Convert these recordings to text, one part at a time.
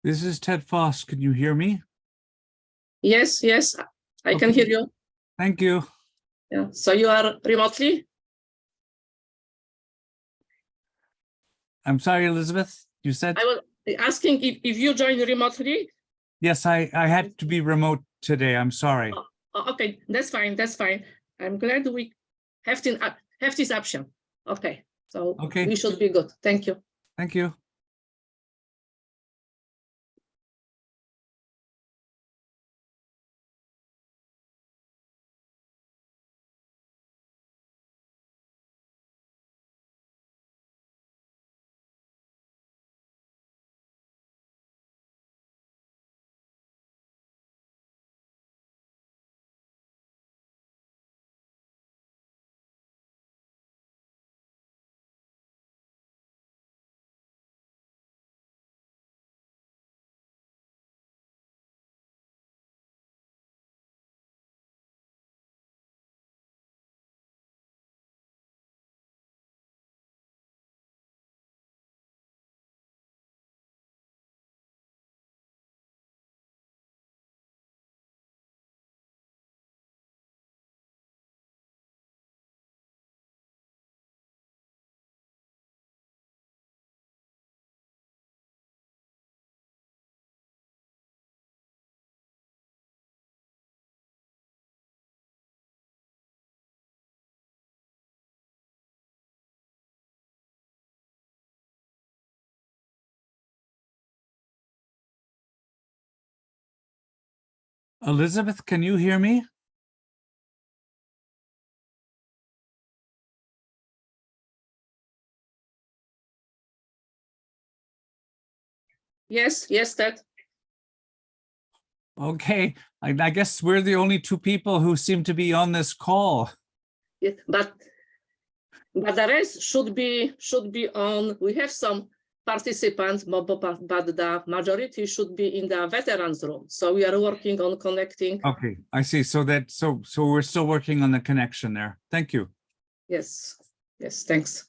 This is Ted Foss. Can you hear me? Yes, yes, I can hear you. Thank you. Yeah. So you are remotely? I'm sorry, Elizabeth, you said? I was asking if you joined remotely. Yes, I had to be remote today. I'm sorry. Okay, that's fine. That's fine. I'm glad we have this option. Okay, so Okay. we should be good. Thank you. Thank you. Elizabeth, can you hear me? Yes, yes, Ted. Okay, I guess we're the only two people who seem to be on this call. Yeah, but the rest should be on. We have some participants, but the majority should be in the veterans room. So we are working on connecting. Okay, I see. So we're still working on the connection there. Thank you. Yes, yes, thanks.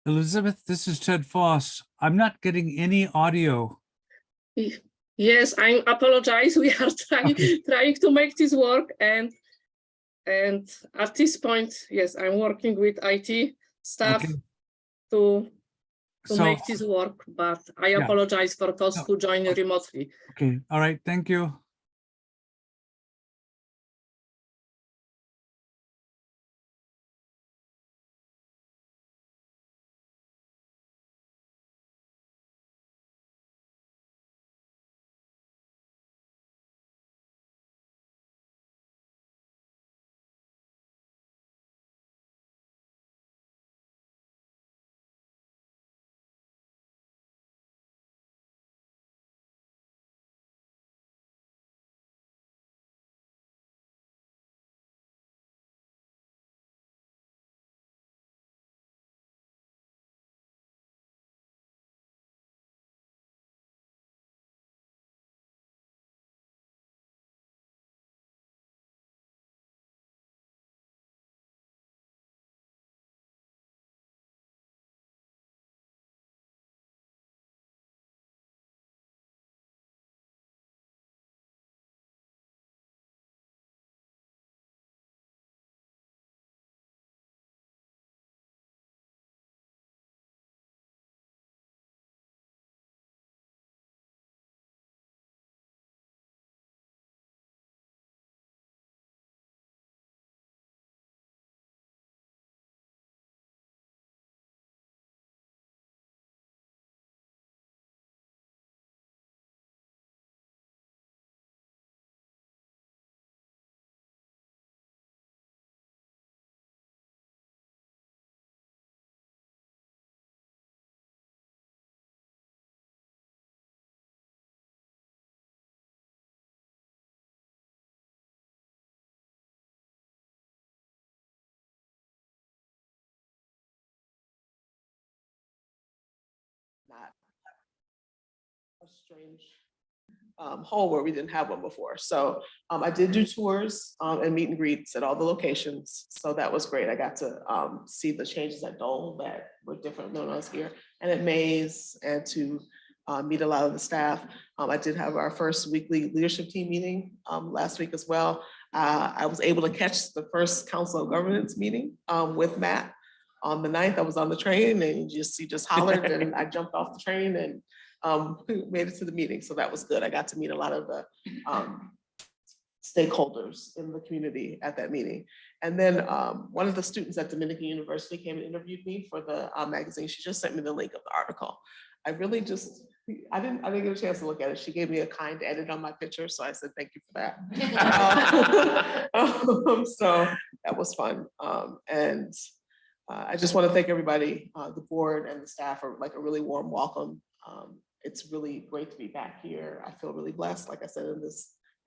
Elizabeth, this is Ted Foss. I'm not getting any audio. Yes, I apologize. We are trying to make this work, and at this point, yes, I'm working with IT staff Okay. to So, make this work, but I yeah. apologize for those No. who join remotely. Okay. All right. Thank you. Not a strange hole where we didn't have one before. So I did do tours and meet and greets at all the locations. So that was great. I got to see the changes at Dole that were different than us here, and at Mays, and to meet a lot of the staff. I did have our first weekly leadership team meeting last week as well. I was able to catch the first Council of Governance meeting with Matt. On the 9th, I was on the train, and he just hollered, and I jumped off the train and made it to the meeting. So that was good. I got to meet a lot of the stakeholders in the community at that meeting. And then one of the students at Dominican University came and interviewed me for the magazine. She just sent me the link of the article. I really just, I didn't get a chance to look at it. She gave me a kind edit on my picture. So I said, thank you for that. So that was fun. I just want to thank everybody, the board and the staff, for like a really warm welcome. It's really great to be back here. I feel really blessed, like I said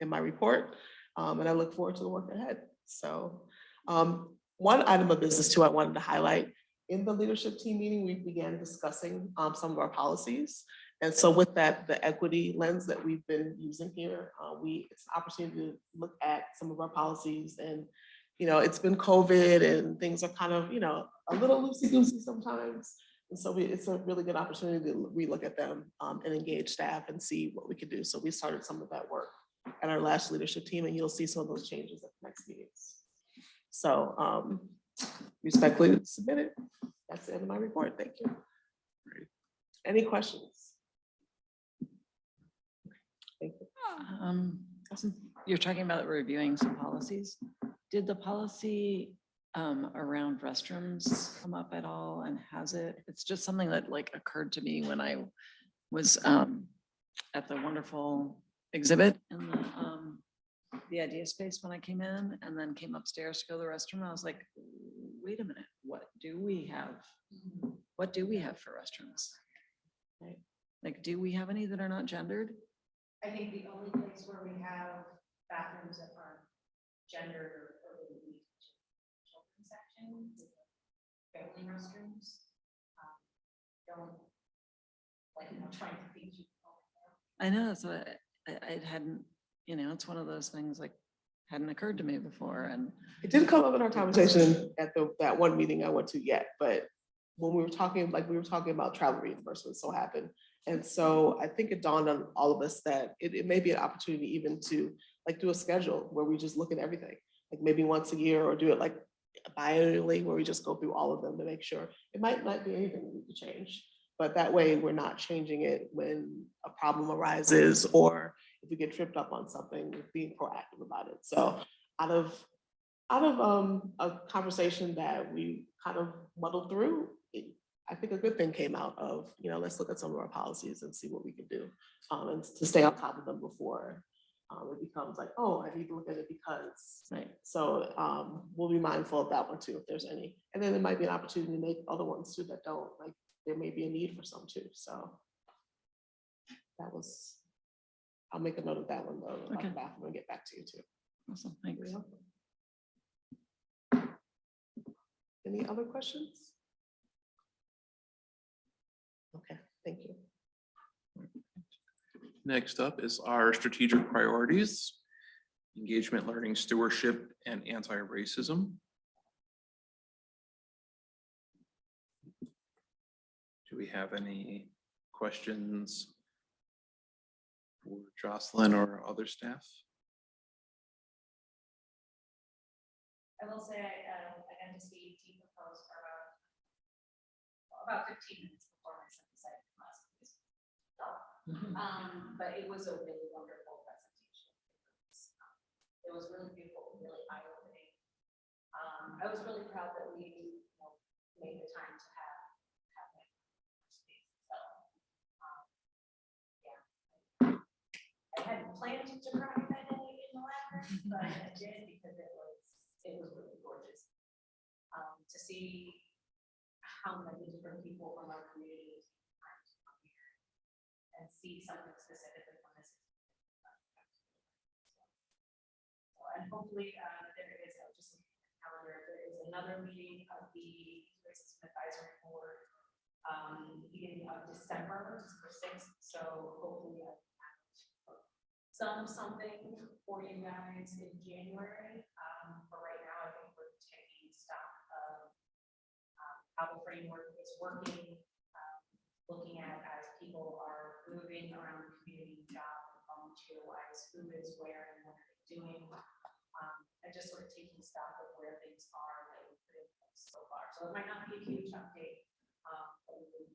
in my report, and I look forward to the work ahead. So one item of business too I wanted to highlight. In the leadership team meeting, we began discussing some of our policies. And so with that, the equity lens that we've been using here, it's an opportunity to look at some of our policies. And it's been COVID and things are kind of, a little loosey-goosey sometimes. And so it's a really good opportunity to relook at them and engage staff and see what we could do. So we started some of that work at our last leadership team, and you'll see some of those changes at the next meetings. So respectfully submitted. That's the end of my report. Thank you. Any questions? Thank you. You're talking about reviewing some policies. Did the policy around restrooms come up at all, and has it? It's just something that occurred to me when I was at the wonderful exhibit in the idea space when I came in, and then came upstairs to go to the restroom. I was like, wait a minute, what do we have? What do we have for restrooms? Right? Like, do we have any that are not gendered? I think the only place where we have bathrooms that aren't gendered or really children's section, family restrooms, don't trying to feed you. I know, so it hadn't, it's one of those things hadn't occurred to me before, and it didn't come up in our conversation at that one meeting I went to yet, but when we were talking about travel reimbursement so happened. And so I think it dawned on all of us that it may be an opportunity even to like do a schedule where we just look at everything, like maybe once a year, or do it like biannually where we just go through all of them to make sure. It might not be anything we need to change, but that way we're not changing it when a problem arises, or if we get tripped up on something, being proactive about it. So out of a conversation that we kind of muddled through, I think a good thing came out of, let's look at some of our policies and see what we can do, and to stay on top of them before it becomes like, oh, I need to look at it because. Right. So we'll be mindful of that one too, if there's any. And then there might be an opportunity to make other ones too that don't, like there may be a need for some too. So that was, I'll make a note of that one though, about Okay. the bathroom, and get back to you too. Awesome, thanks. Any other questions? Okay, thank you. Next up is our strategic priorities: engagement, learning, stewardship, and anti-racism. Do we have any questions for Jocelyn or other staff? I will say, I got to see T propose for about 15 minutes before my son decided last week. But it was a really wonderful presentation. It was really beautiful, really eye-opening. I was really proud that we made the time to have that. So, yeah. I hadn't planned to cry that day in the library, but I did because it was really gorgeous. To see how many different people from our community come here and see something specifically from this. And hopefully there is just a calendar. There is another meeting of the Racism Advisory Board beginning of December 6th. So hopefully I can have something for you guys in January. But right now I think we're taking stock of how the framework is working, looking at as people are moving around the community, job and volunteer wise, who is where and what are they doing, and just sort of taking stock of where things are that we put in place so far. So it might not be a huge update, but we will.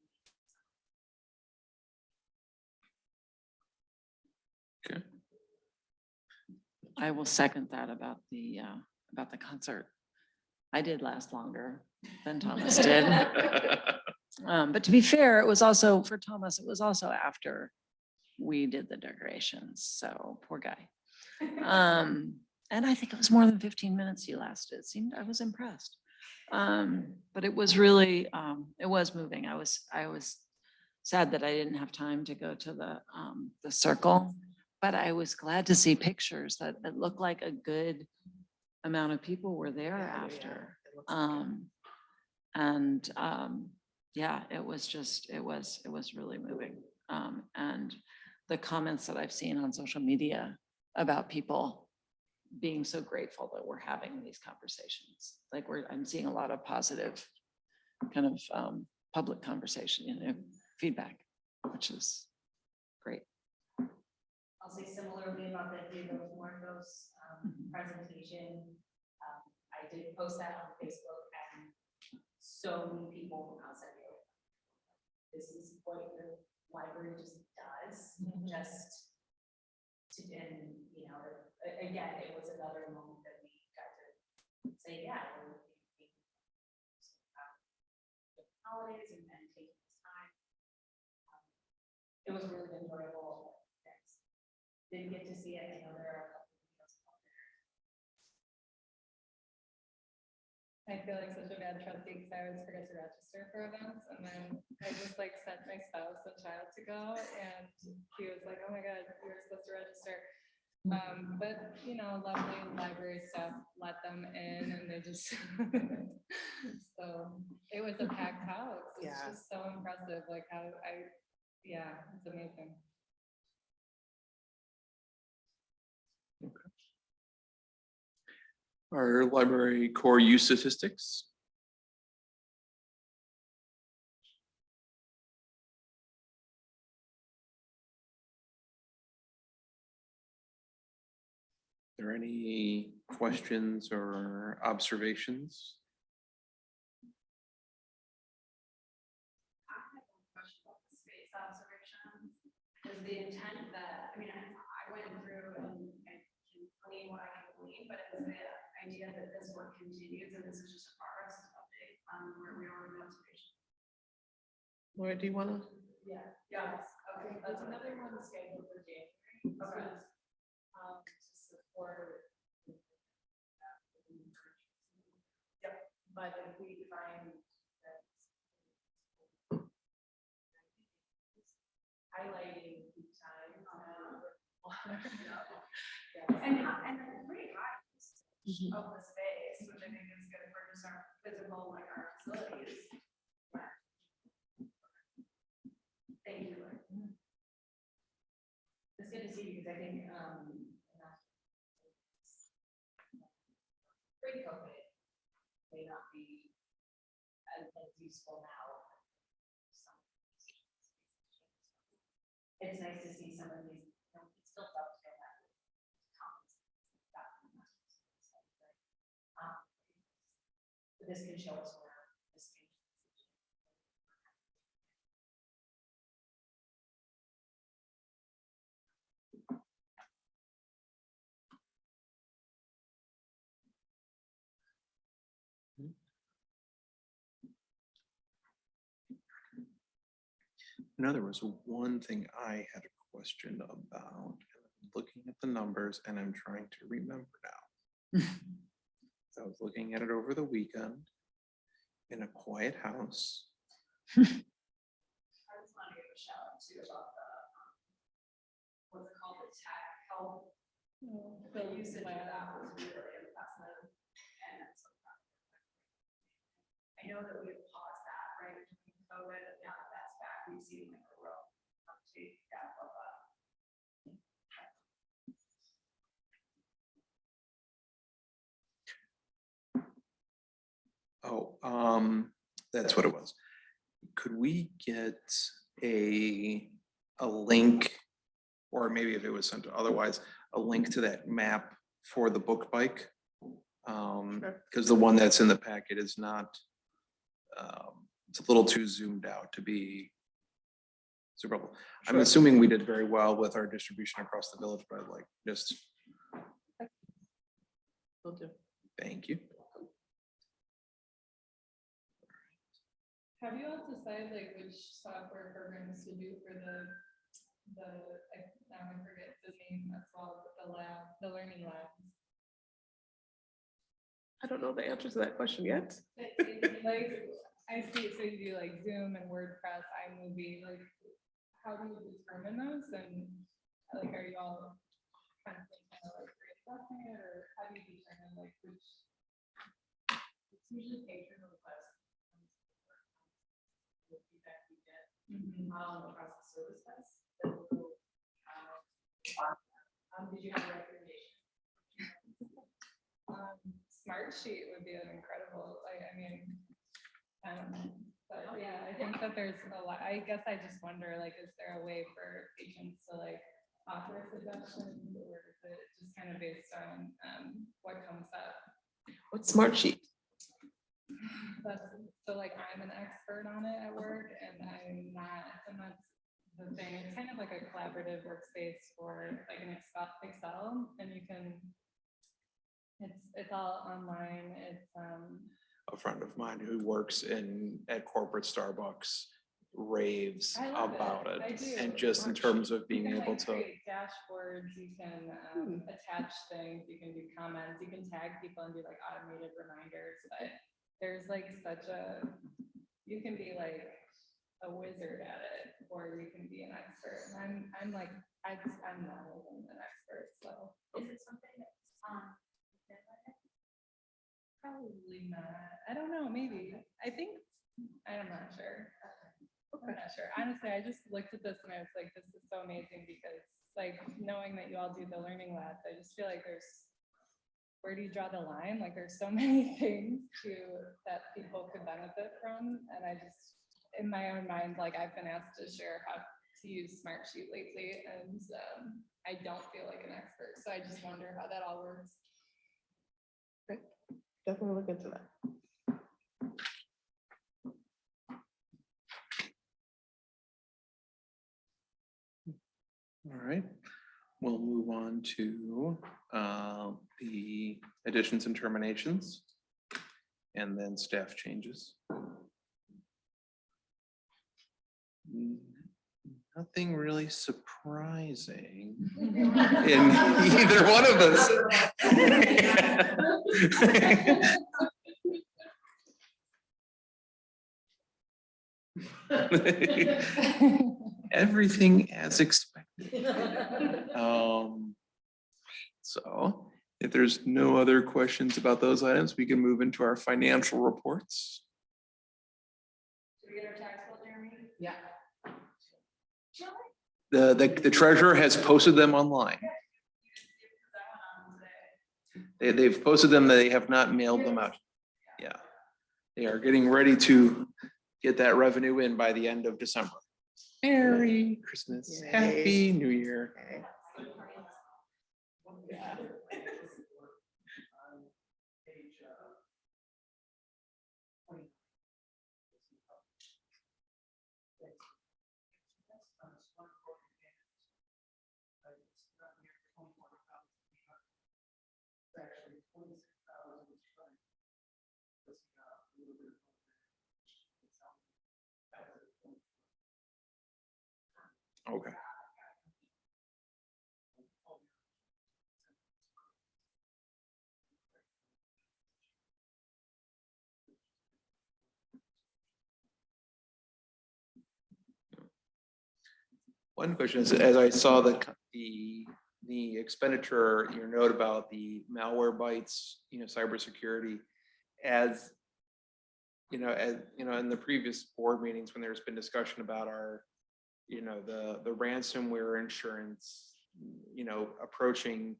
Okay. I will second that about the concert. I did last longer than Thomas did. But to be fair, it was also, for Thomas, it was also after we did the decorations, so poor guy. And I think it was more than 15 minutes he lasted. It seemed, I was impressed. But it was really, it was moving. I was sad that I didn't have time to go to the circle, but I was glad to see pictures that it looked like a good amount of people were there after. Yeah, it was really moving. And the comments that I've seen on social media about people being so grateful that we're having these conversations. Like I'm seeing a lot of positive kind of public conversation, feedback, which is great. I'll say similarly about the Diego Muertos presentation. I did post that on Facebook, and so many people from outside the area. This is what the library just does. Just to, and again, it was another moment that we got to say, yeah, we're holidays and taking this time. It was really enjoyable. Didn't get to see it. I know there are a couple of videos out there. I feel like such a bad trustee because I always forget to register for events, and then I just sent my spouse and child to go, and he was like, "Oh my God, you were supposed to register." But lovely library staff let them in, and they just so it was a packed house. It's just so impressive, like how it's amazing. Our library core use statistics. there any questions or observations? I have one question about the space observations. Is the intent that, I mean, I went through and can glean what I can glean, but is the idea that this work continues and this is just a progress update on where we are with observation? Laura, do you want to? Yeah. Yes. Okay. That's another one scheduled for January. Okay. To support. Yep. But if we find that highlighting each time. And then pretty high of the space, which I think is good for just our physical, like our facilities. Thank you. It's good to see because I think pre-COVID may not be as useful now. It's nice to see some of these, it's still up to that. This can show us where this can. No, there was one thing I had a question about, looking at the numbers and I'm trying to remember now. I was looking at it over the weekend in a quiet house. I just want to give a shout out too about the, what's it called, the tech help. The usage of that was really impressive. And so I know that we have paused that, right, between COVID, and now that that's back, we've seen like a real uptake of That's what it was. Could we get a link, or maybe if it was sent otherwise, a link to that map for the book bike? Because the one that's in the packet is not, it's a little too zoomed out to be super helpful. I'm assuming we did very well with our distribution across the village, but like just, Will do. thank you. Have you all decided like which software programs to do for now I forget the name as well, but the learning labs? I don't know the answer to that question yet. Like, I see, so you do like Zoom and WordPress, iMovie, like, how do you determine those? And like, are you all kind of like reassessing it, or how do you determine like which? It's usually patron request. The feedback we get across the service desk. Did you have a recommendation? Smart sheet would be an incredible, like, I mean, but yeah, I think that there's a lot, I guess I just wonder, like, is there a way for patients to like offer suggestions, or is it just kind of based on what comes up? What's Smart Sheet? So like, I'm an expert on it at work and I'm not, and that's the thing. It's kind of like a collaborative workspace for like an Excel, and you can, it's all online. It's A friend of mine who works at corporate Starbucks raves I love about it. it. I do. And just in terms of you being can, able like, to, create dashboards, you can attach things, you can do comments, you can tag people and do like automated reminders, but there's like you can be like a wizard at it, or you can be an expert. And I'm like, I'm not even an expert, so. Is it something that's Probably not. I don't know, maybe. I think, I'm not sure. I'm not sure. Honestly, I just looked at this and I was like, this is so amazing, because like knowing that you all do the learning labs, I just feel like where do you draw the line? Like there's so many things that people could benefit from. And I just, in my own mind, like I've been asked to share how to use Smartsheet lately, and I don't feel like an expert, so I just wonder how that all works. Definitely look into that. All right, we'll move on to the additions and terminations, and then staff changes. Nothing really surprising in either one of us. Everything as expected. So if there's no other questions about those items, we can move into our financial reports. Should we get our tax bill, Jeremy? Yeah. The treasurer has posted them online. They've posted them, they have not mailed them out. Yeah. They are getting ready to get that revenue in by the end of December. Merry Christmas, Yay. Happy New Year. Yeah. Okay. One question is, as I saw the expenditure, your note about the malware bites, cybersecurity, as in the previous board meetings when there's been discussion about our, the ransomware insurance, approaching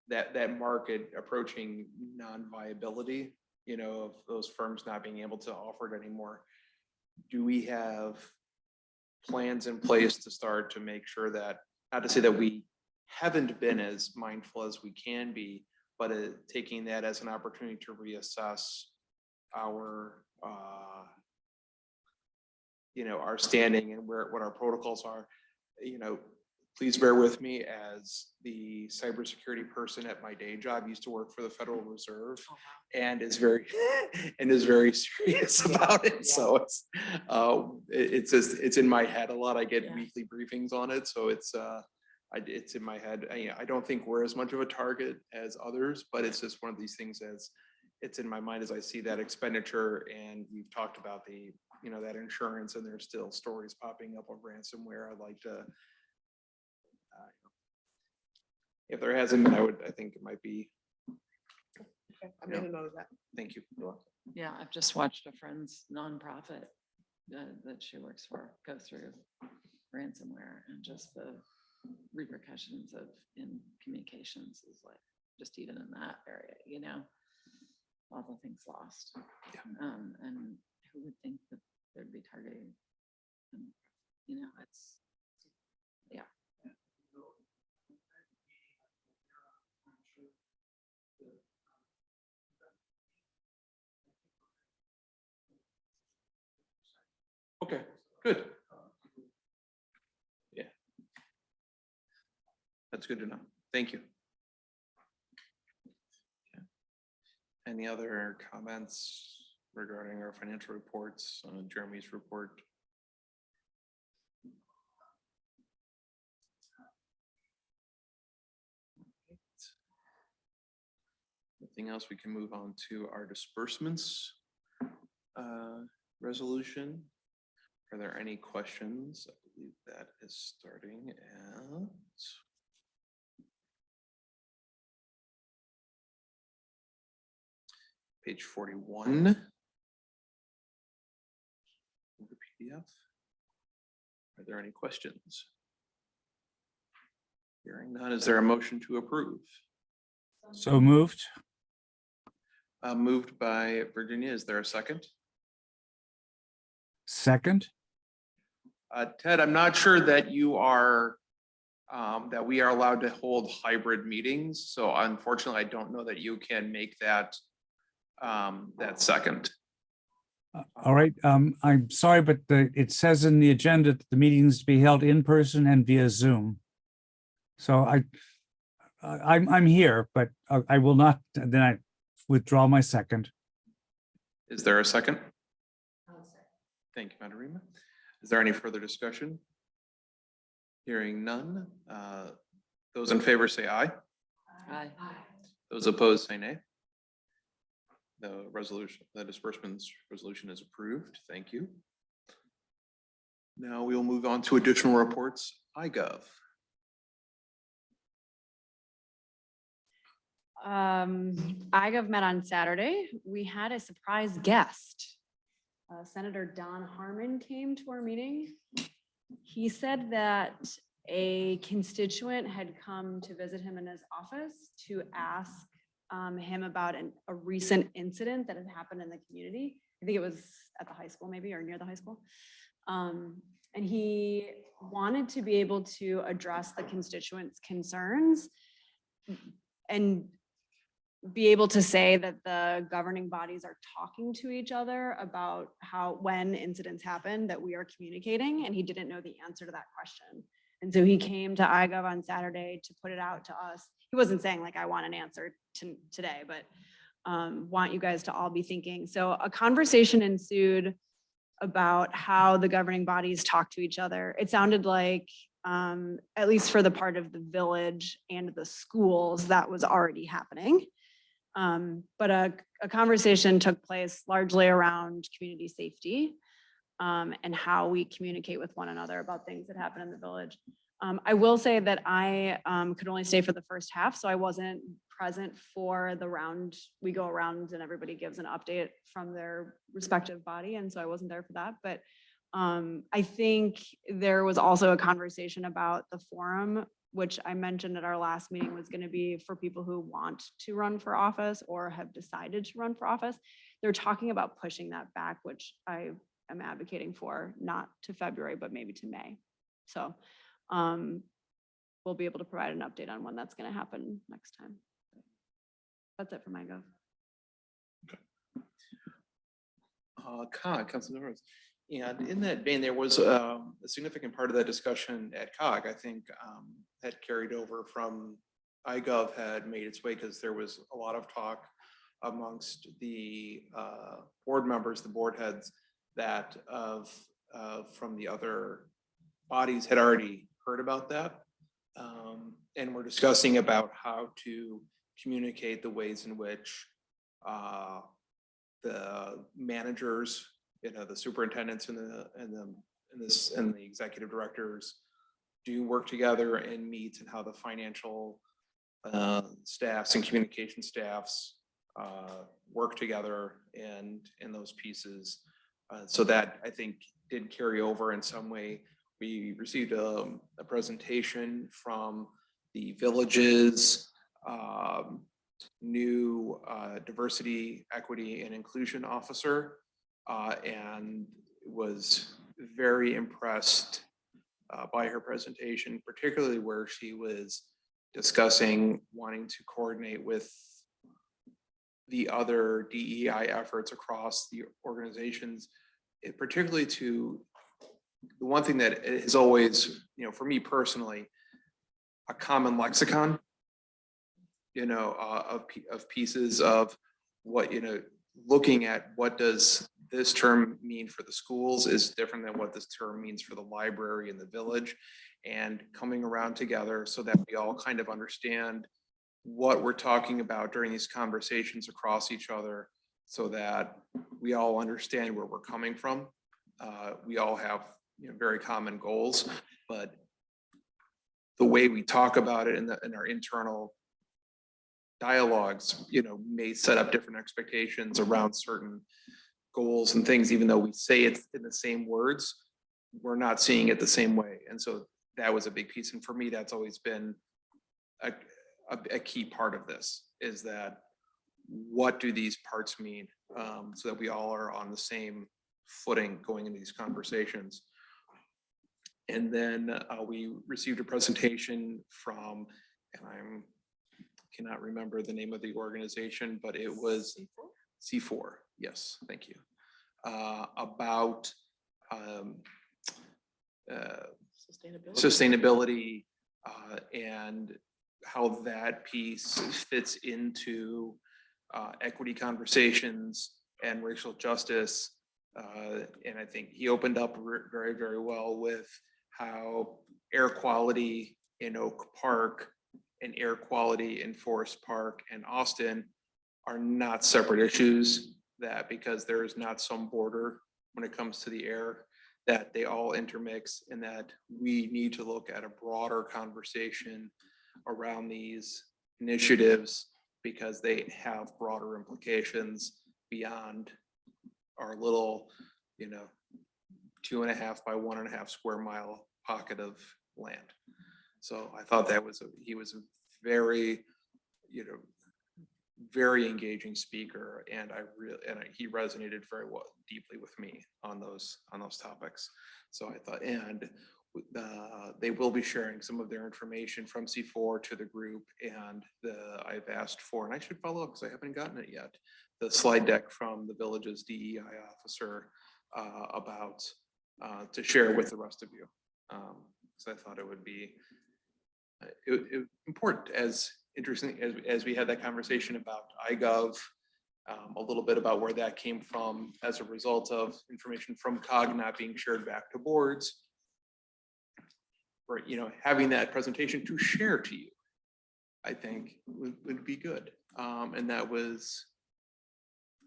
that market, approaching non-viability, of those firms not being able to offer it anymore. Do we have plans in place to start to make sure that, not to say that we haven't been as mindful as we can be, but taking that as an opportunity to reassess our, our standing and what our protocols are. Please bear with me, as the cybersecurity person at my day job used to work for the Federal Reserve and is very serious about it. So it's in my head a lot. I get weekly briefings on it, so it's in my head. I don't think we're as much of a target as others, but it's just one of these things as it's in my mind as I see that expenditure, and we've talked about the, that insurance, and there's still stories popping up of ransomware. I'd like to, if there hasn't been, I think it might be. Okay, I made a note of that. Thank you. Yeah, I've just watched a friend's nonprofit that she works for go through ransomware, and just the repercussions of in communications is like, just even in that area, all the things lost. Yeah. And who would think that there'd be targeting? It's, yeah. Okay, good. Yeah. That's good to know. Thank you. Okay. Any other comments regarding our financial reports on Jeremy's report? Nothing else, we can move on to our disbursements resolution. Are there any questions? I believe that is starting at page 41 of the PDF. Are there any questions? Hearing none, is there a motion to approve? So moved. Moved by Virginia. Is there a second? Second. Ted, I'm not sure that you are, that we are allowed to hold hybrid meetings. So unfortunately, I don't know that you can make that, that second. All right, I'm sorry, but it says in the agenda that the meetings to be held in person and via Zoom. So I'm here, but I will not, then I withdraw my second. Is there a second? Thank you, Mandarina. Is there any further discussion? Hearing none. Those in favor say aye. Aye. Those opposed say nay. The resolution, the disbursements resolution is approved. Thank you. Now we will move on to additional reports. iGov. IGov met on Saturday. We had a surprise guest. Senator Don Harmon came to our meeting. He said that a constituent had come to visit him in his office to ask him about a recent incident that had happened in the community. I think it was at the high school maybe, or near the high school. And he wanted to be able to address the constituents' concerns and be able to say that the governing bodies are talking to each other about how, when incidents happen, that we are communicating, and he didn't know the answer to that question. And so he came to iGov on Saturday to put it out to us. He wasn't saying like, I want an answer today, but want you guys to all be thinking. So a conversation ensued about how the governing bodies talk to each other. It sounded like, at least for the part of the village and the schools, that was already happening. But a conversation took place largely around community safety and how we communicate with one another about things that happen in the village. I will say that I could only stay for the first half, so I wasn't present for the round. We go around and everybody gives an update from their respective body, and so I wasn't there for that. But I think there was also a conversation about the forum, which I mentioned at our last meeting was going to be for people who want to run for office or have decided to run for office. They're talking about pushing that back, which I am advocating for, not to February, but maybe to May. So we'll be able to provide an update on when that's going to happen next time. That's it for my go. COG, Councilman Rose. And in that vein, there was a significant part of that discussion at COG, I think, had carried over from iGov, had made its way, because there was a lot of talk amongst the board members, the board heads, that from the other bodies had already heard about that. And we're discussing about how to communicate the ways in which the managers, the superintendents and the executive directors do work together and meet, and how the financial staffs and communication staffs work together and in those pieces. So that, I think, did carry over in some way. We received a presentation from the village's new diversity, equity, and inclusion officer, and was very impressed by her presentation, particularly where she was discussing wanting to coordinate with the other DEI efforts across the organizations, particularly to the one thing that is always, for me personally, a common lexicon, of pieces of what, looking at what does this term mean for the schools is different than what this term means for the library and the village, and coming around together so that we all kind of understand what we're talking about during these conversations across each other, so that we all understand where we're coming from. We all have very common goals, but the way we talk about it in our internal dialogues, may set up different expectations around certain goals and things, even though we say it's in the same words, we're not seeing it the same way. And so that was a big piece. And for me, that's always been a key part of this, is that what do these parts mean, so that we all are on the same footing going into these conversations. And then we received a presentation from, and cannot remember the name of the organization, but it was C4. Yes, thank you. About sustainability and how that piece fits into equity conversations and racial justice. And I think he opened up very, very well with how air quality in Oak Park and air quality in Forest Park and Austin are not separate issues, that because there is not some border when it comes to the air, that they all intermix, and that we need to look at a broader conversation around these initiatives because they have broader implications beyond our little, 2.5 by 1.5 square mile pocket of land. So I thought that he was a very, very engaging speaker, and he resonated very well, deeply with me on those topics. So I thought, and they will be sharing some of their information from C4 to the group, and I've asked for, and I should follow up because I haven't gotten it yet, the slide deck from the village's DEI officer about to share with the rest of you. So I thought it would be important, as interesting as we had that conversation about iGov, a little bit about where that came from as a result of information from COG not being shared back to boards, or having that presentation to share to you, I think would be good. And that was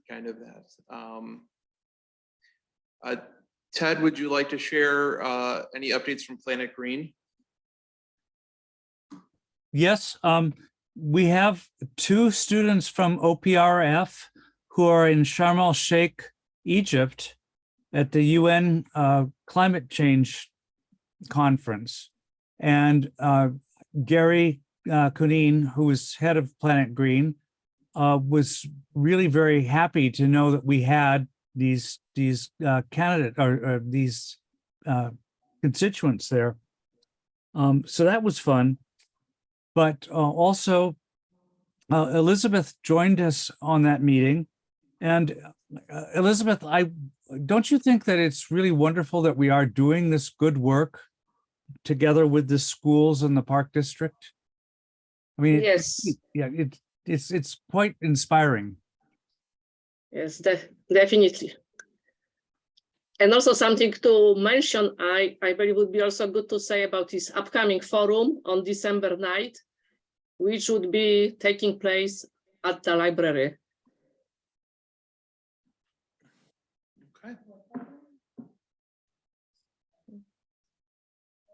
kind of that. Ted, would you like to share any updates from Planet Green? Yes, we have 2 students from OPRF who are in Sharm el Sheikh, Egypt, at the UN climate change conference. And Gary Kunin, who is head of Planet Green, was really very happy to know that we had these candidates or these constituents there. So that was fun. But also, Elizabeth joined us on that meeting. And Elizabeth, don't you think that it's really wonderful that we are doing this good work together with the schools and the Park District? I mean, Yes. It's quite inspiring. Yes, definitely. And also something to mention, I believe would be also good to say about this upcoming forum on December 9th, which would be taking place at the library. Okay.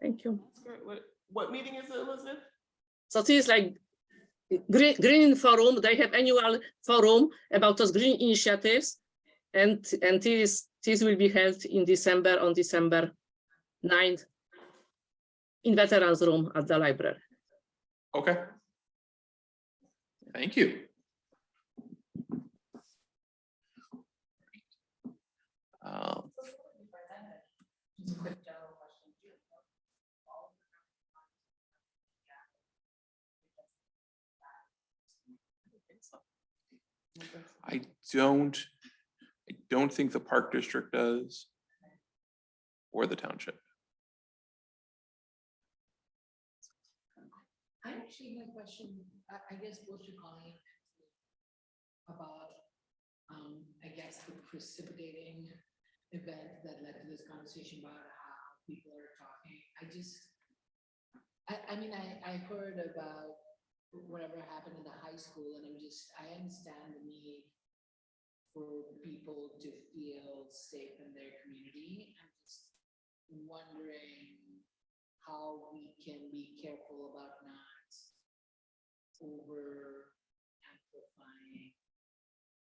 Thank you. What meeting is it, Elizabeth? So this is like green forum. They have annual forum about those green initiatives, and this will be held in December, on December 9th in Veterans Room at the library. Okay. Thank you. Just a quick general question. I don't think the Park District does, or the township. I actually have a question, I guess both to Connie about, I guess the precipitating event that led to this conversation about how people are talking. I mean, I heard about whatever happened in the high school, and I understand the need for people to feel safe in their community. I'm just wondering how we can be careful about not over amplifying,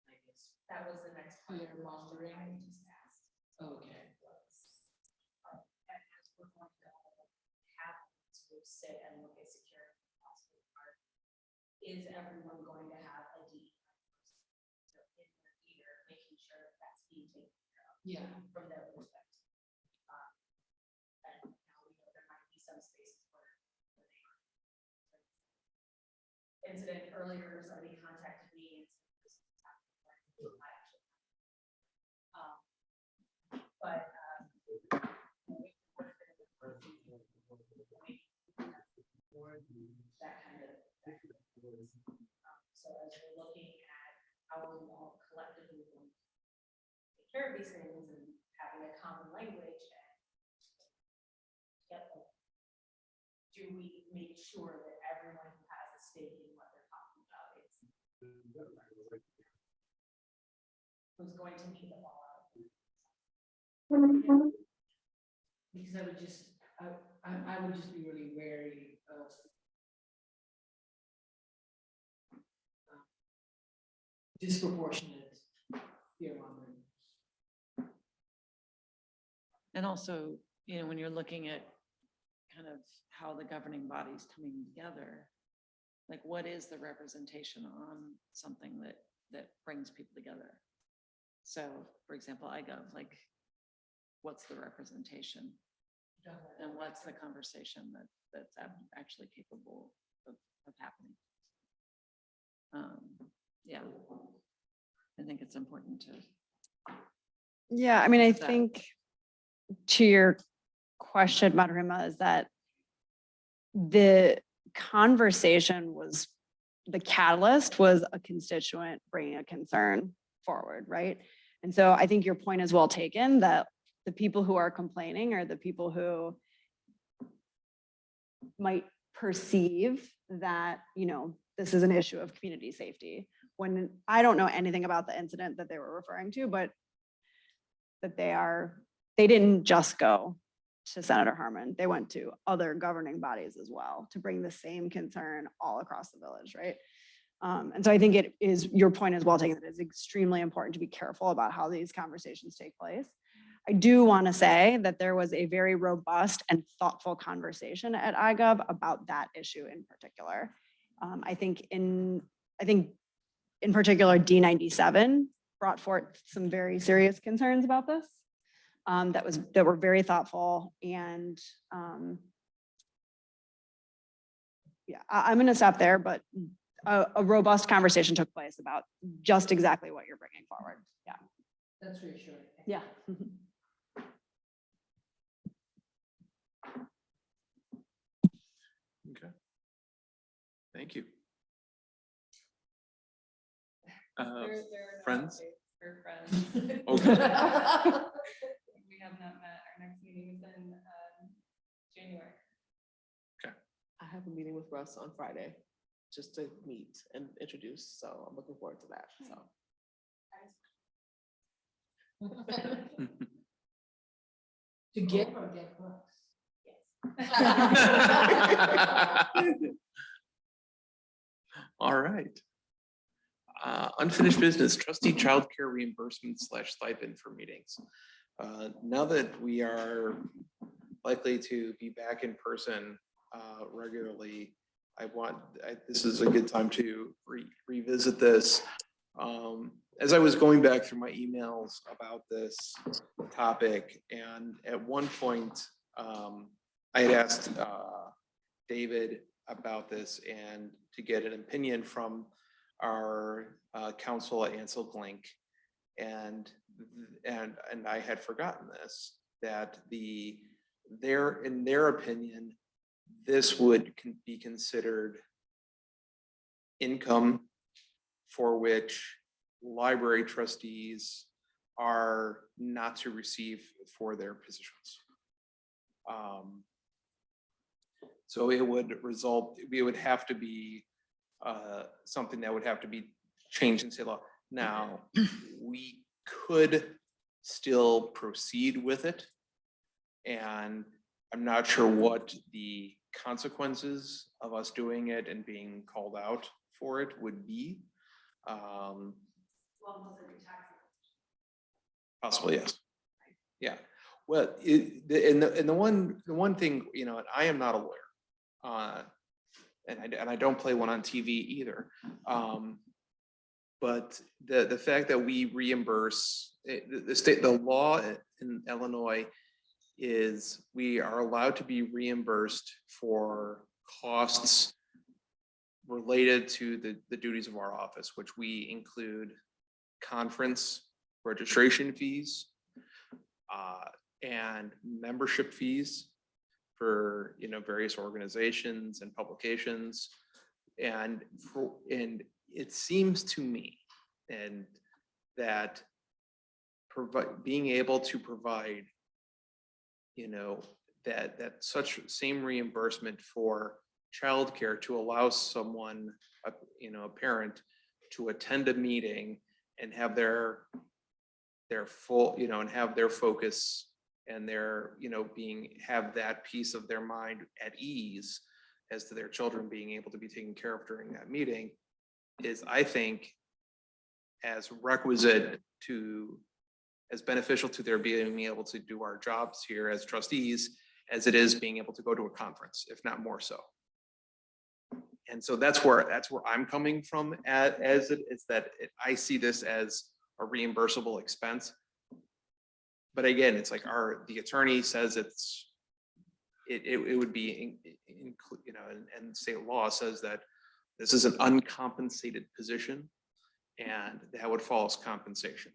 I guess. That was the next part of the question Fear-mongering. I just asked. Okay. As we're going to have to sit and look at security in the hospital part, is everyone going to have a DEI person in their ear, making sure that that's being taken care of Yeah. from their perspective? And how we earlier somebody contacted me. But that kind of. So as we're looking at how we all collectively will take care of these things and having a common language and do we make sure that everyone who has a stake in what they're talking about is who's going to need the ball out? Because I would just, I would just be really wary of disproportionate fear mongering. And also, you know, when you're looking at kind of how the governing body's coming together, like what is the representation on something that brings people together? So, for example, iGov, like, what's the representation? And what's the conversation that's actually capable of happening? Yeah, I think it's important to. Yeah, I mean, I That- think to your question, Madhurima, is that the conversation was, the catalyst was a constituent bringing a concern forward, right? And so I think your point is well taken, that the people who are complaining are the people who might perceive that, you know, this is an issue of community safety. When I don't know anything about the incident that they were referring to, but that they didn't just go to Senator Harmon, they went to other governing bodies as well to bring the same concern all across the village, right? And so I think it is, your point is well taken, that it's extremely important to be careful about how these conversations take place. I do want to say that there was a very robust and thoughtful conversation at iGov about that issue in particular. I think in particular, D97 brought forth some very serious concerns about this. That were very thoughtful, and yeah, I'm going to stop there, but a robust conversation took place about just exactly what you're bringing forward. Yeah. That's reassuring. Yeah. Okay. Thank you. There are no Friends? updates for friends. Okay. We have not met. Our next meeting is in January. I have a meeting with Russ on Friday, just to meet and introduce, so I'm looking forward to that, so. To get or get books? All right. Unfinished business, trustee childcare reimbursement / stipend for meetings. Now that we are likely to be back in person regularly, this is a good time to revisit this. As I was going back through my emails about this topic, and at one point, I had asked David about this and to get an opinion from our counsel at Ansel Glink, and I had forgotten this, that in their opinion, this would be considered income for which library trustees are not to receive for their positions. So it would result, it would have to be something that would have to be changed in state law. Now, we could still proceed with it, and I'm not sure what the consequences of us doing it and being called out for it would be. Possibly, yes. Yeah. Well, the one thing, you know, I am not a lawyer, and I don't play one on TV either. But the fact that we reimburse the law in Illinois is we are allowed to be reimbursed for costs related to the duties of our office, which we include conference registration fees and membership fees for, you know, various organizations and publications. And it seems to me and that being able to provide, you know, that such same reimbursement for childcare to allow someone, you know, a parent to attend a meeting and have their full, you know, and have their focus and their, you know, have that piece of their mind at ease as to their children being able to be taken care of during that meeting is, I think, as requisite to, as beneficial to their being able to do our jobs here as trustees as it is being able to go to a conference, if not more so. And so that's where I'm coming from as it is that I see this as a reimbursable expense. But again, it's like the attorney says it would be, you know, and state law says that this is an uncompensated position and that would fall as compensation.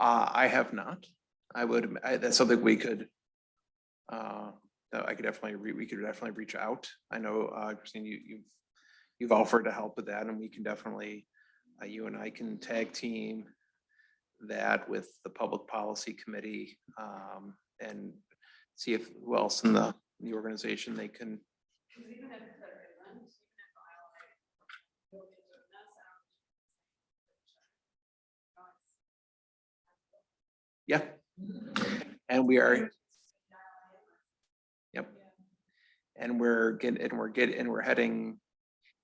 I have not. That's something we could, that I could definitely, we could definitely reach out. I know, Christine, you've offered to help with that, and we can definitely, you and I can tag team that with the public policy committee, and see if who else in the organization they can. Yeah. And we are. Yep. And we're heading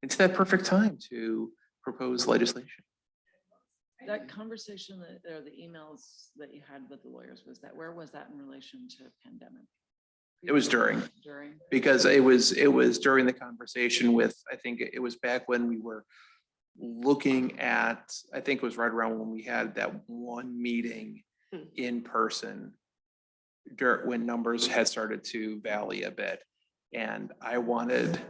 into that perfect time to propose legislation. That conversation or the emails that you had with the lawyers, where was that in relation to pandemic? It was during, because it was during the conversation with, I think it was back when we were looking at, I think it was right around when we had that one meeting in person when numbers had started to valley a bit. And I wanted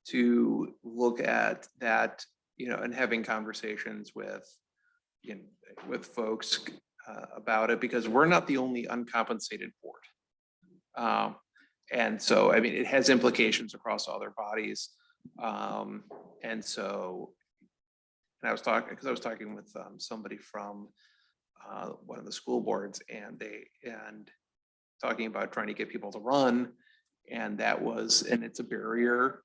to look at that, you know, and having conversations with, you know, with folks about it, because we're not the only uncompensated board. And so, I mean, it has implications across other bodies. And so, and I was talking with somebody from one of the school boards, and talking about trying to get people to run. And it's a barrier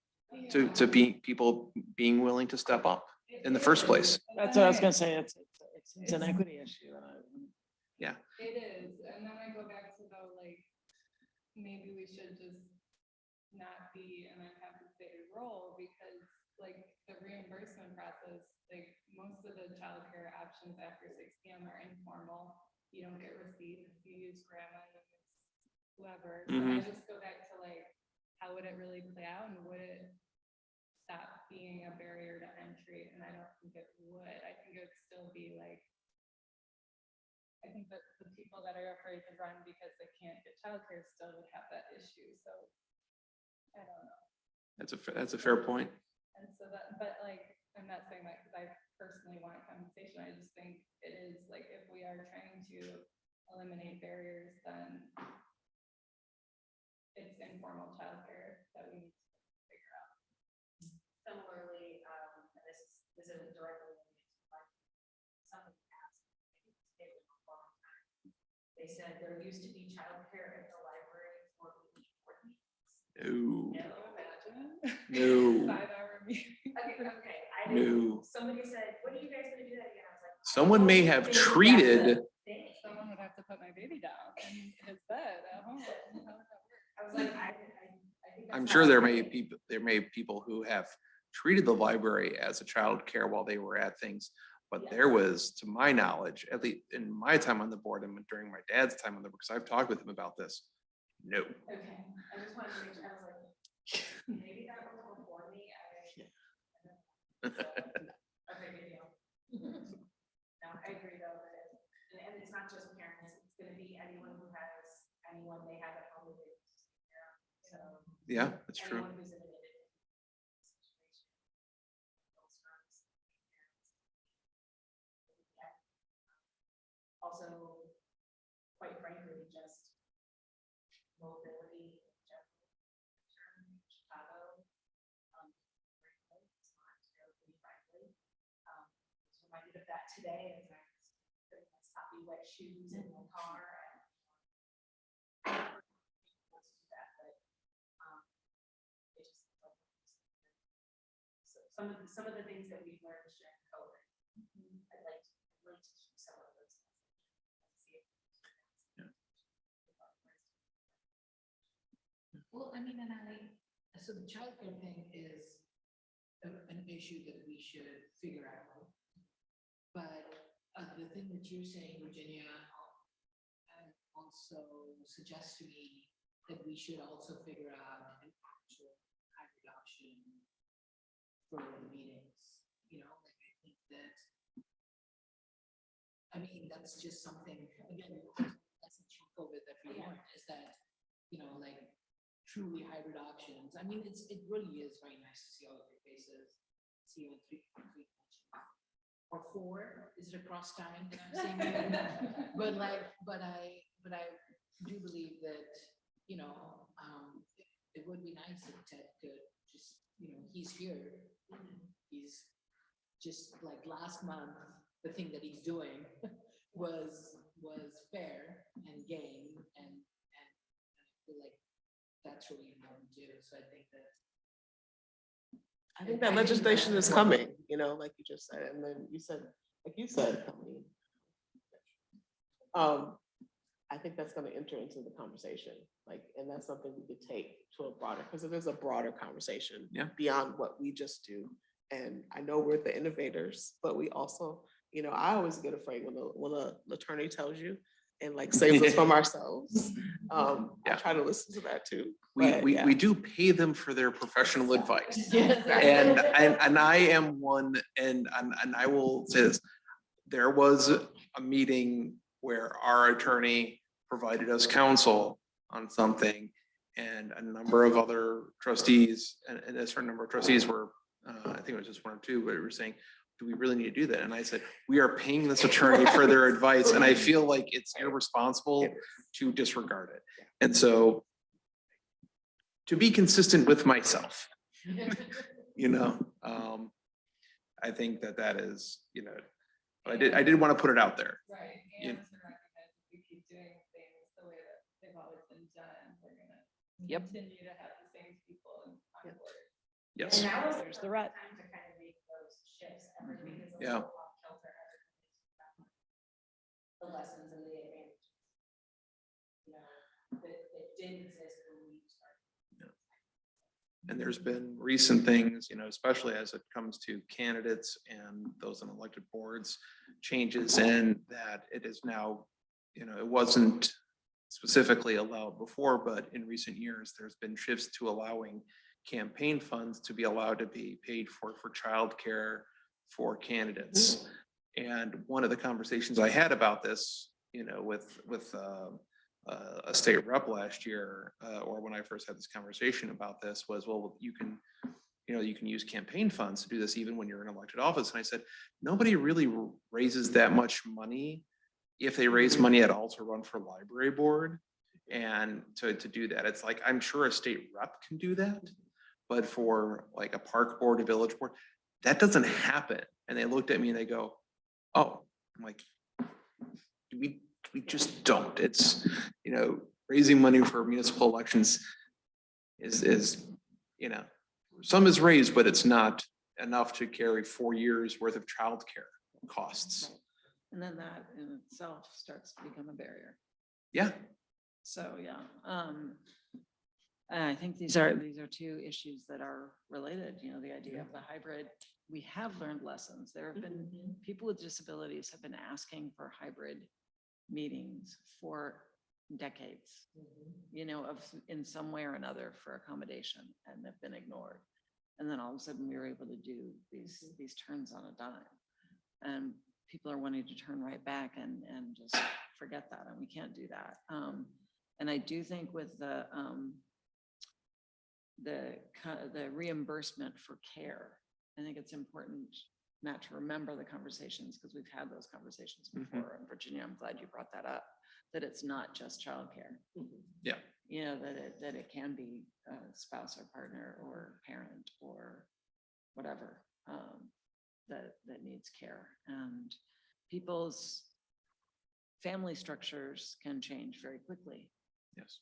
to people being willing to step up in the first place. That's what I was gonna say. It's an equity issue. Yeah. It is, and then I go back to the, like, maybe we should just not be in a compensated role, because like the reimbursement process, like most of the childcare options after 6 p.m. are informal. You don't get receipts, you use grandma and whoever. So I just go back to like, how would it really play out, and would it stop being a barrier to entry? And I don't think it would. I think it would still be like, I think that the people that are afraid to run because they can't get childcare still would have that issue. So I don't know. That's a fair point. And so that, but like, I'm not saying that because I personally want compensation. I just think it is like, if we are trying to eliminate barriers, then it's informal childcare that we need to figure out. Similarly, and this is directly something past. They said there used to be childcare at the library for board meetings. No. Can you imagine? No. 5-hour meeting. Okay. No. Somebody said, "When are you guys going to do that again?" I was like, Someone may have treated. Someone would have to put my baby down in his bed at home. How would that work? I was like, I think that's I'm sure there may be people who have treated the library as a child care while they were at things, but there was, to my knowledge, at least in my time on the board and during my dad's time on the board, because I've talked with him about this. No. Okay, I just wanted to make sure. I was like, maybe that was before me. Okay, good deal. No, I agree though. just parents, it's gonna be anyone who has, anyone they have at home. They take care of. So Yeah, that's true. anyone who's in an situation. those firms, parents. Also, quite frankly, just mobility in general. In Chicago, frankly, it's not terribly friendly. I was reminded of that today as I was putting my sloppy wet shoes in my car and. Let's do that, but, it just. So some of the things that we've learned during COVID, I'd like to keep some of those. See if- Well, I mean, so the childcare thing is an issue that we should figure out. But the thing that you're saying, Virginia, also suggests to me that we should also figure out an actual hybrid option for the meetings, you know, like I think that, I mean, that's just something, again, lessons from COVID that we learned is that, you know, like truly hybrid options. I mean, it really is very nice to see all of your faces, see you in three or four. Is it across time that I'm seeing you? But I do believe that, you know, it would be nice if Ted could just, you know, he's here. He's just like last month, the thing that he's doing was fair and game and I feel like that's really important too. So I think that that legislation is coming, you know, like you just said, and then you said, like you said, coming. I think that's gonna enter into the conversation, like, and that's something we could take to a broader, because it is a broader conversation. Yeah. Beyond what we just do. And I know we're the innovators, but we also, you know, I always get afraid when an attorney tells you and like saves us from ourselves. I try to listen to that too. But, yeah. We do pay them for their professional advice. Yes. And I am one, and I will say this, there was a meeting where our attorney provided us counsel on something, and a number of other trustees, and a certain number of trustees were, I think it was just one or two, but were saying, do we really need to do that? And I said, we are paying this attorney for their advice, and I feel like it's irresponsible to disregard it. And so, to be consistent with myself, you know, I think that is, you know, but I did want to put it out there. Right, You- and to recognize if we keep doing things the way that they've always been done, we're gonna continue to have the same people on board. Yes. And now is There's the rat. time to kind of make those shifts. Everything is a Yeah. little off kilter. Everything is the lessons and the advantages. You know, that did exist when we started. And there's been recent things, you know, especially as it comes to candidates and those on elected boards, changes in that it is now, you know, it wasn't specifically allowed before, but in recent years, there's been shifts to allowing campaign funds to be allowed to be paid for childcare for candidates. And one of the conversations I had about this, you know, with a state rep last year, or when I first had this conversation about this, was, well, you can use campaign funds to do this even when you're in elected office. And I said, nobody really raises that much money, if they raise money at all, to run for library board and to do that. It's like, I'm sure a state rep can do that, but for like a park board, a village board, that doesn't happen. And they looked at me and they go, oh, I'm like, we just don't. It's, you know, raising money for municipal elections is, you know, some is raised, but it's not enough to carry 4 years worth of childcare costs. And then that in itself starts to become a barrier. Yeah. So, yeah. I think these are two issues that are related, you know, the idea of the hybrid. We have learned lessons. There have been people with disabilities have been asking for hybrid meetings for decades, you know, in some way or another for accommodation, and have been ignored. And then all of a sudden we were able to do these turns on a dime, and people are wanting to turn right back and just forget that, and we can't do that. And I do think with the reimbursement for care, I think it's important not to remember the conversations, because we've had those conversations before. And Virginia, I'm glad you brought that up, that it's not just childcare. Yeah. You know, that it can be a spouse or partner or parent or whatever that needs care. And people's family structures can change very quickly. Yes.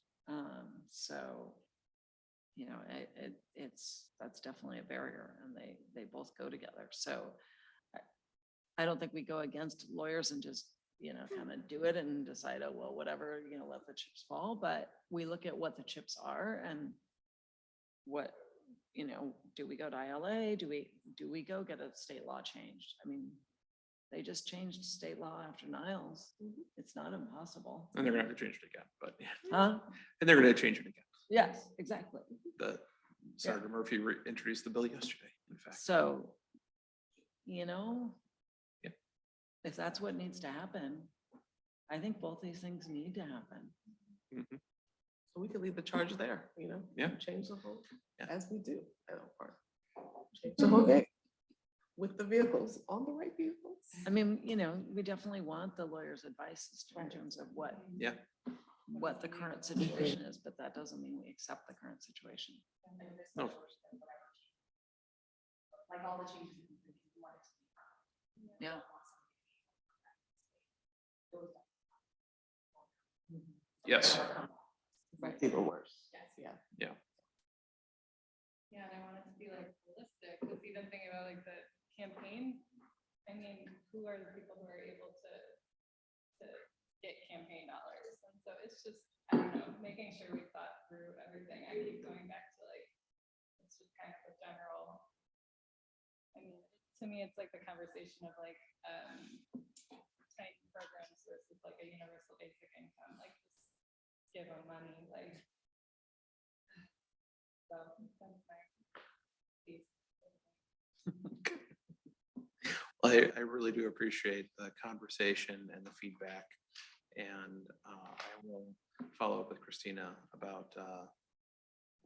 So, you know, that's definitely a barrier, and they both go together. So I don't think we go against lawyers and just, you know, kind of do it and decide, oh, well, whatever, you know, let the chips fall. But we look at what the chips are and what, you know, do we go to ILA? Do we go get a state law changed? I mean, they just changed state law after Niles. It's not impossible. And they're gonna have to change it again, but yeah. Huh? And they're gonna change it again. Yes, exactly. Senator Murphy introduced the bill yesterday, in fact. So, you know, Yep. if that's what needs to happen, I think both these things need to happen. Mhm. So we could leave the charge there, you know? Yeah. Change the whole, Yeah. as we do at Oak Park. Change the whole game with the vehicles, on the right vehicles. I mean, you know, we definitely want the lawyer's advice as to- in terms of Yeah. what the current situation is, but that doesn't mean we accept the current situation. No. Like all the changes. you want it to be. Yeah. Yes. Right. It's even worse. Yeah. Yeah, and I want it to be like holistic, because even thinking about like the campaign, I mean, who are the people who are able to get campaign dollars? And so it's just, I don't know, making sure we thought through everything. I keep going back to like, it's just kind of a general, I mean, to me, it's like the conversation of like, tiny programs versus like a universal basic income, like just give them money, like. So that's my piece. I really do appreciate the conversation and the feedback. And I will follow up with Christina about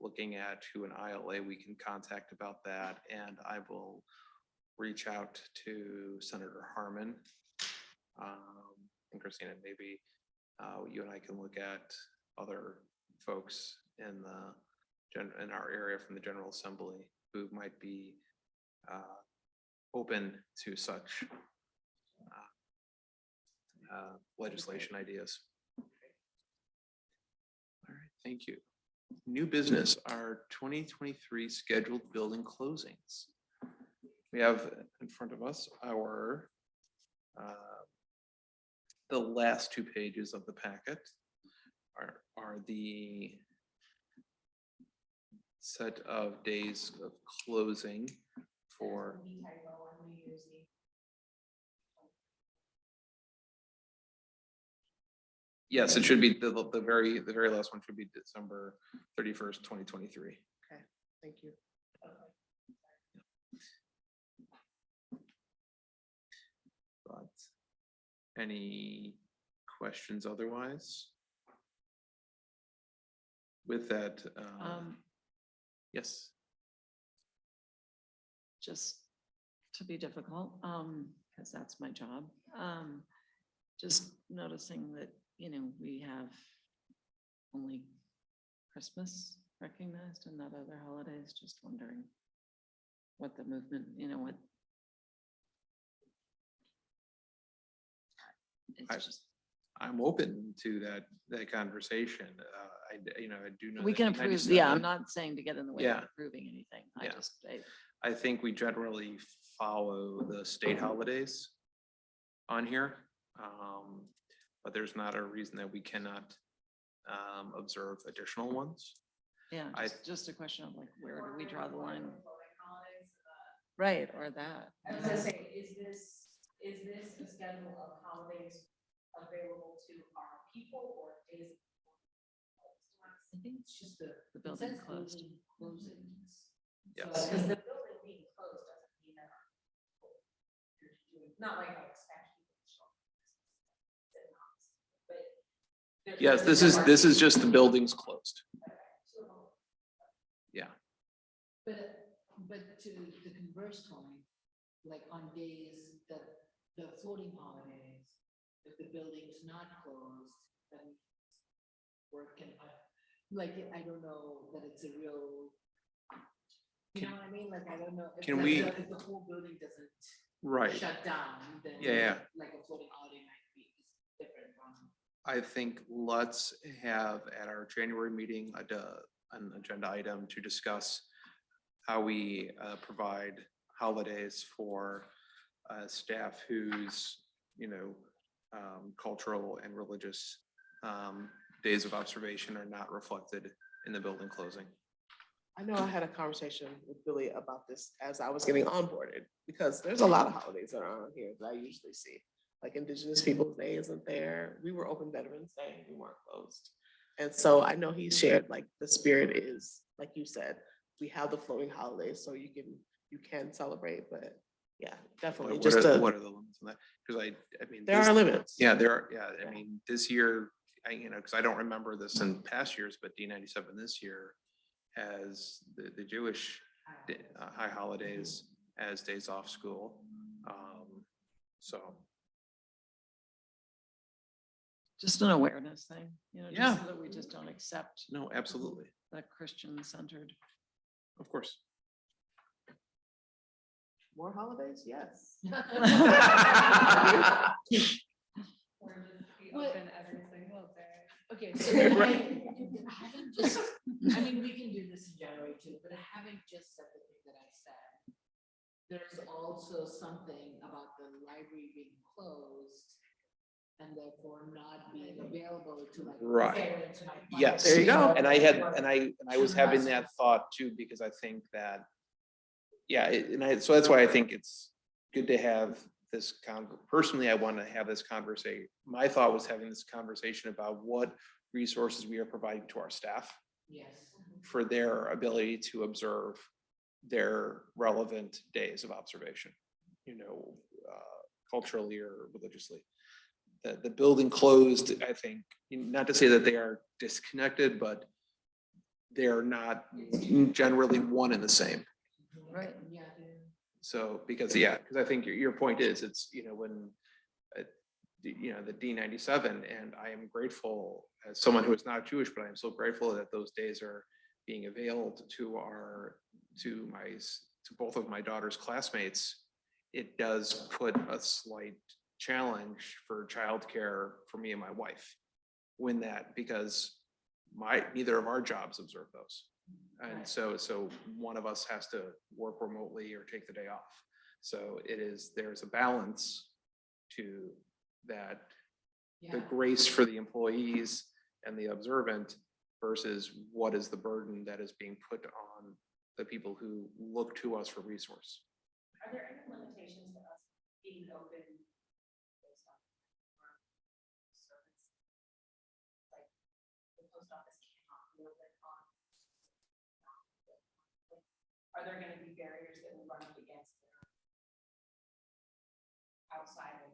looking at who an ILA we can contact about that. And I will reach out to Senator Harmon. And Christina, maybe you and I can look at other folks in our area from the General Assembly who might be open to such legislation ideas. All right, thank you. New business, our 2023 scheduled building closings. We have in front of us our the last 2 pages of the packet are the set of days of closing for. Yes, it should be the very last one should be December 31st, 2023. Okay, thank you. But any questions otherwise? With that, yes. Just to be difficult, because that's my job. Just noticing that, you know, we have only Christmas recognized and not other holidays, just wondering what the movement, you know, what. It's just, I'm open to that conversation. I do know. we that can in approve, 97 yeah, I'm not saying to get in the way of Yeah. approving anything. Yeah. I I think we generally follow the state holidays on here. But there's not a reason that we cannot observe additional ones. yeah, I- just a question of like, where do we draw the line? Right, or that. I was gonna say, is this a schedule of holidays available to our people or days? I think It's just the. the building it says closed. building Closings. Yes. Because the building being closed doesn't mean that. Not like I expect people to show up. Yes, this is just the buildings closed. Yeah. But to the converse point, like on days that the floating holidays, if the building's not closed, then work can, like, I don't know that it's a real, you know what I mean? Like, I don't know. If Can like we- If the whole building doesn't Right. shut down, then. Yeah. Like a floating holiday might be different from. I think let's have at our January meeting an agenda item to discuss how we provide holidays for staff whose, cultural and religious days of observation are not reflected in the building closing. I know I had a conversation with Billy about this as I was getting onboarded, because there's a lot of holidays that are on here that I usually see. Like Indigenous Peoples' Day isn't there. We were open Veterans Day, we weren't closed. And so I know he shared, like, the spirit is, like you said, we have the floating holidays, so you can celebrate, but yeah, definitely What just what are the limits on that? Because I mean. there this- are limits. Yeah, there are, yeah, I mean, this year, because I don't remember this in past years, but D97 this year has the Jewish high holidays as days off school. So, Just an awareness thing, just Yeah. so that we just don't accept no, absolutely, that Christian-centered. of course. More holidays, yes. Or just be What? open every single day. Okay, so then having just, I mean, we can do this in January too, but having just said the thing that I said, there's also something about the library being closed and therefore not being available to like. Right. parents who might want Yes. to There you go. And I was having that thought too, because I think that, yeah, so that's why I think it's good to have this personally, I want to have this conversation. My thought was having this conversation about what resources we are providing to our staff Yes. for their ability to observe their relevant days of observation, culturally or religiously. The building closed, I think, not to say that they are disconnected, but they're not generally one and the same. Right. Yeah. So, because I think your point is, it's, when, the D97, and I am grateful as someone who is not Jewish, but I am so grateful that those days are being availed to both of my daughter's classmates. It does put a slight challenge for childcare for me and my wife because neither of our jobs observe those. And Right. so one of us has to work remotely or take the day off. So there's a balance to that, the Yeah. grace for the employees and the observant versus what is the burden that is being put on the people who look to us for resource. Are there any limitations to us being open based on our service? Like the post office cannot be open on. Are there gonna be barriers that we run up against that are outside of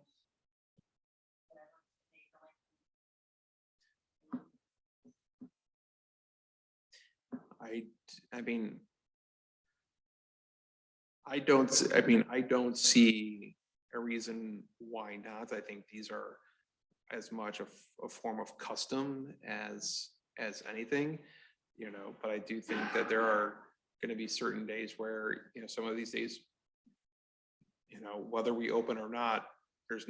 whatever? I don't see a reason why not. I think these are as much a form of custom as anything, but I do think that there are going to be certain days where, some of these days, whether we open or not, there's,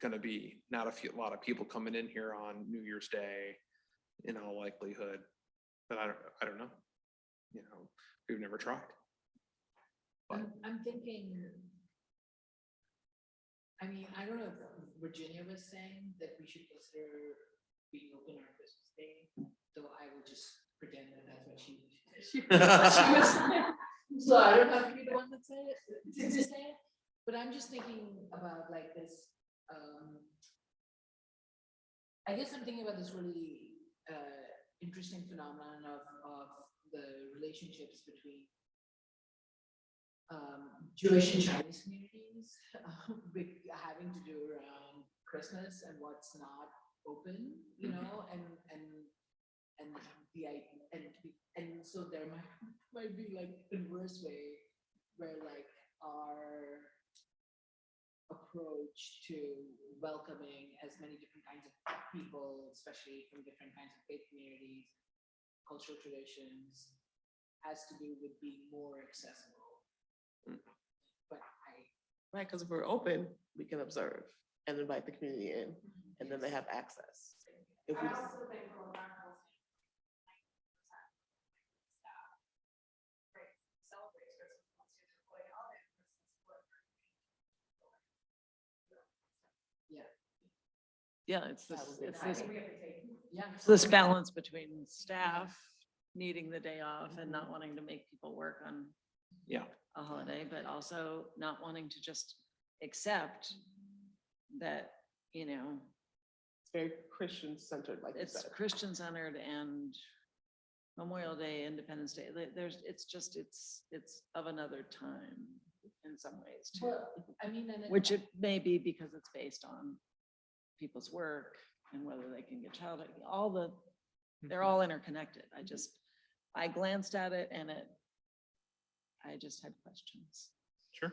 going to be not a lot of people coming in here on New Year's Day in all likelihood. But I don't know. We've never tried. But I'm thinking, I mean, I don't know if Virginia was saying that we should consider being open on Christmas Day, so I will just pretend that that's what she was saying. So I don't have to be the one that said it, to say it, but I'm just thinking about like this, I guess I'm thinking about this really interesting phenomenon of the relationships between Jewish and Chinese communities having to do around Christmas and what's not open, you know, and the, and so there might be like inverse way where like our approach to welcoming as many different kinds of people, especially from different kinds of faith communities, cultural traditions, has to do with being more accessible. But Right, because if we're open, we can observe and invite the community in, and then they have access. If we, I also think from a practical standpoint, 90% staff, right, celebrates Christmas once you're going out at Christmas. Yeah, it's this, That would be it's fine. this, We have to take. yeah, it's this balance between staff needing the day off and not wanting to make people work on Yeah. a holiday, but also not wanting to just accept that, you know, it's very Christian centered, like you it's said. Christian centered and Memorial Day, Independence Day, there's, it's of another time in some ways too. well, I mean, and Which it may be because it's based on people's work and whether they can get childhood, they're all interconnected. I glanced at it and I just had questions. Sure.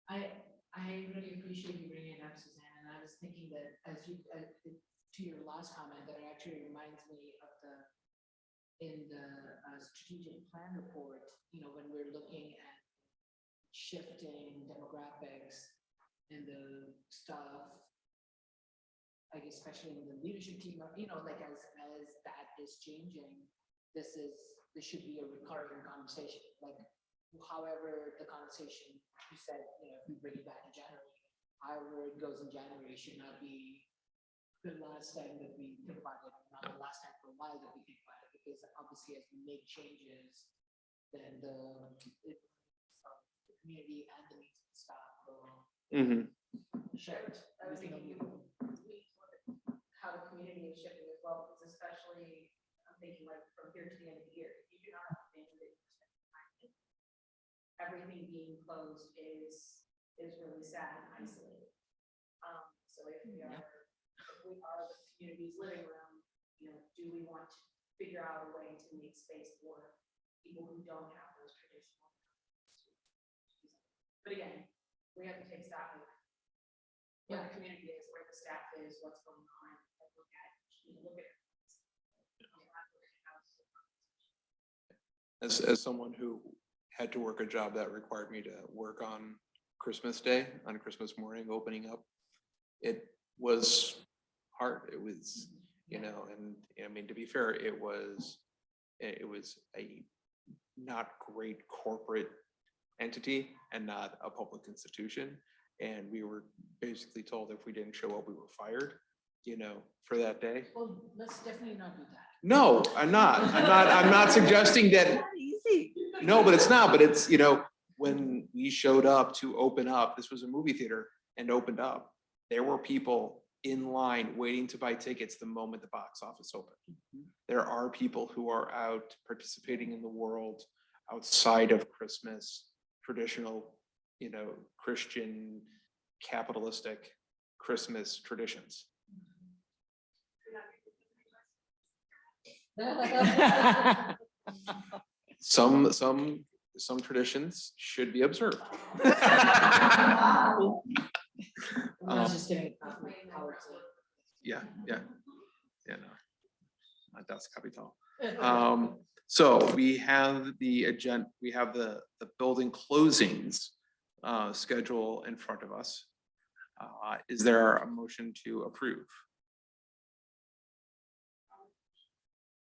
I really appreciate you bringing it up, Suzanne, and I was thinking that as you, to your last comment, that it actually reminds me of in the strategic plan report, you know, when we're looking at shifting demographics and the stuff, like especially in the leadership team, you know, like as that is changing, this should be a recurring conversation, like however the conversation, you said, you know, if we bring it back in January, however it goes in January should not be the last time that we think about it, not the last time for a while that we think about it, because obviously as we make changes, then the community and the needs of the staff will shift. I was We can thinking only- how the community is shifting as well, because especially, I'm thinking like from here to the end of the year, if you do not have a family that you're spending time with, everything being closed is really sad and isolated. So if we are the community's living room, you know, do we want to figure out a way to make space for people who don't have those traditional. But again, we have to take stock of where the community is, where the staff is, what's going on, and look at. As someone who had to work a job that required me to work on Christmas Day, on Christmas morning, opening up, it was hard. It was, you know, and I mean, to be fair, it was a not great corporate entity and not a public institution. And we were basically told if we didn't show up, we were fired, you know, for that day. Well, let's definitely not do that. No, I'm not suggesting that. Easy. No, but it's not, but it's, you know, when we showed up to open up, this was a movie theater and opened up, there were people in line waiting to buy tickets the moment the box office opened. There are people who are out participating in the world outside of Christmas, traditional, you know, Christian, capitalistic Christmas traditions. Some traditions should be observed. I'm not just saying how it's. Yeah, no, that's capital. So we have the agenda, we have the building closings schedule in front of us. Is there a motion to approve?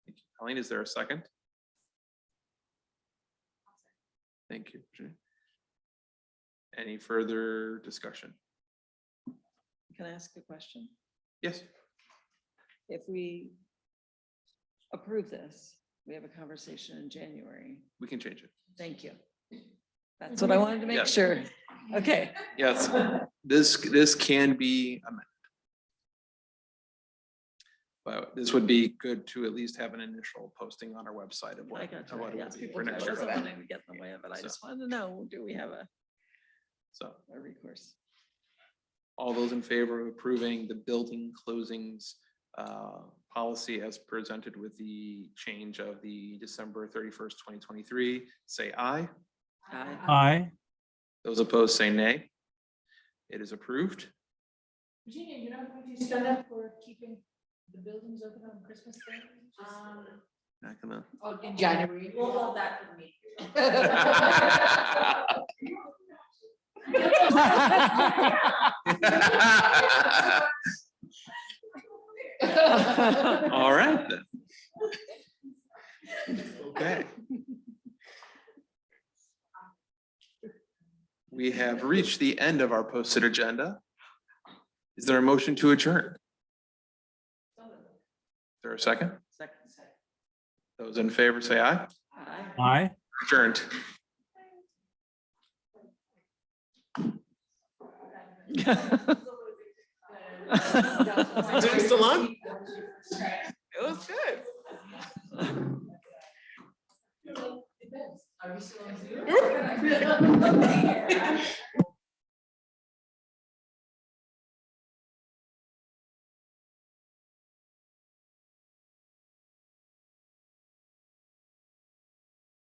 Thank you. Colleen, is there a second? Thank you. Virginia. Any further discussion? Can I ask a question? Yes. If we approve this, we have a conversation in January. We can change it. Thank you. That's what I wanted to make Yes. sure. Okay. Yes, this can be amended. But this would be good to at least have an initial posting on our website of I what. got of what you. it Yeah, would be people for next year. wasn't wanting to get in the way of it. I So. just wanted to know, do we have a So, recourse? All those in favor of approving the building closings policy as presented with the change of the December 31st, 2023, say aye. Aye. Those opposed say nay. It is approved. Virginia, you're not going to stand up for keeping the buildings open on Christmas Day? Not gonna. Oh, in January. We'll hold that for me. All right then. Okay. We have reached the end of our posted agenda. Is there a motion to adjourn? Is there a second? Those in favor say aye. Aye. Adjourned. Still on? It was good. Are we still on Zoom?